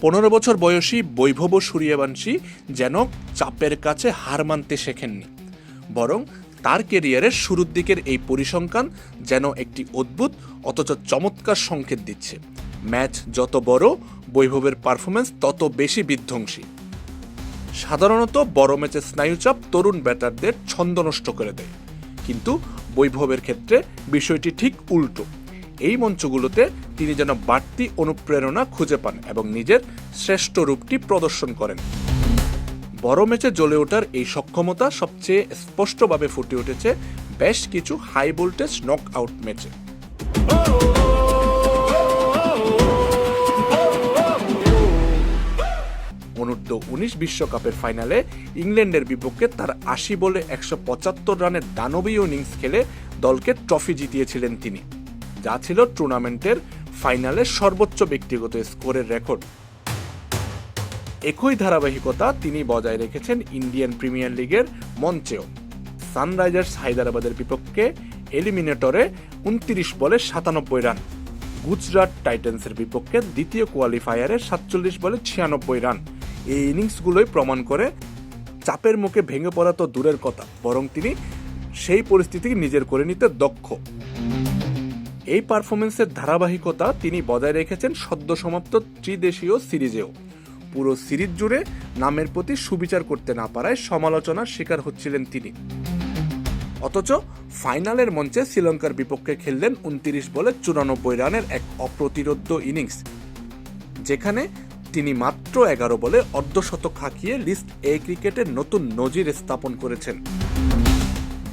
15 বছর বয়সী বৈভব সূর্যবংশী যেন চাপের কাছে হার মানতে শেখেননি, বরং তার কেরিয়ারের শুরুর দিকের এই পরিসংখ্যান যেন একটি অদ্ভুত অথচ চমৎকার সংকেত দিচ্ছে। ম্যাচ যত বড়, বৈভবের পারফরমেন্স তত বেশি বিধ্বংসী। সাধারণত বড় ম্যাচে স্নায়ুচাপ তরুণ ব্যাটারদের ছন্দ নষ্ট করে দেয়, কিন্তু বৈভবের ক্ষেত্রে বিষয়টি ঠিক উল্টো। এই মঞ্চগুলোতে তিনি যেন বাড়তি অনুপ্রেরণা খুঁজে পান এবং নিজের শ্রেষ্ঠ রূপটি প্রদর্শন করেন। বড় ম্যাচে জ্বলে ওঠার এই সক্ষমতা সবচেয়ে স্পষ্টভাবে ফুটে উঠেছে বেশ কিছু হাই ভোল্টেজ নক আউট ম্যাচে। অনূর্ধ্ব-19 বিশ্বকাপের ফাইনালে ইংল্যান্ডের বিপক্ষে তার 80 বলে 175 রানের দানবীয় ইনিংস খেলে দলকে ট্রফি জিতিয়েছিলেন তিনি, যা ছিল টুর্নামেন্টের ফাইনালে সর্বোচ্চ ব্যক্তিগত স্কোরের রেকর্ড। একই ধারাবাহিকতা তিনি বজায় রেখেছেন ইন্ডিয়ান প্রিমিয়ার লিগের মঞ্চেও। সানরাইজার্স হায়দ্রাবাদের বিপক্ষে এলিমিনেটরে 29 বলে 97 রান, গুজরাট টাইটান্সের বিপক্ষে দ্বিতীয় কোয়ালিফায়ারে 47 বলে 96 রান। এই ইনিংসগুলোই প্রমাণ করে চাপের মুখে ভেঙে পড়া তো দূরের কথা, বরং তিনি সেই পরিস্থিতিকে নিজের করে নিতে দক্ষ। এই পারফরমেন্সের ধারাবাহিকতা তিনি বজায় রেখেছেন সদ্য সমাপ্ত ত্রিদেশীয় সিরিজেও। পুরো সিরিজ জুড়ে নামের প্রতি সুবিচার করতে না পারায় সমালোচনার শিকার হচ্ছিলেন তিনি। অথচ ফাইনালের মঞ্চে শ্রীলঙ্কার বিপক্ষে খেললেন 29 বলে 94 রানের এক অপ্রতিরোধ্য ইনিংস, যেখানে তিনি মাত্র 11 বলে অর্ধশতক হাঁকিয়ে লিস্ট এ ক্রিকেটের নতুন নজির স্থাপন করেছেন।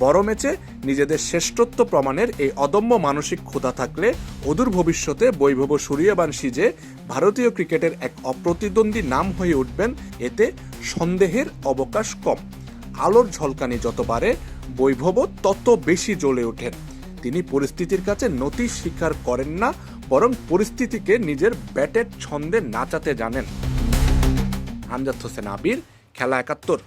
বড় ম্যাচে নিজেদের শ্রেষ্ঠত্ব প্রমাণের এই অদম্য মানসিক ক্ষুধা থাকলে অদূর ভবিষ্যতে বৈভব সূর্যবংশী যে ভারতীয় ক্রিকেটের এক অপ্রতিদ্বন্দ্বী নাম হয়ে উঠবেন, এতে সন্দেহের অবকাশ কম। আলোর ঝলকানি যত বাড়ে, বৈভব তত বেশি জ্বলে ওঠেন। তিনি পরিস্থিতির কাছে নতি স্বীকার করেন না, বরং পরিস্থিতিকে নিজের ব্যাটের ছন্দে নাচাতে জানেন। আমজাদ হোসেন আবির, খেলা 71।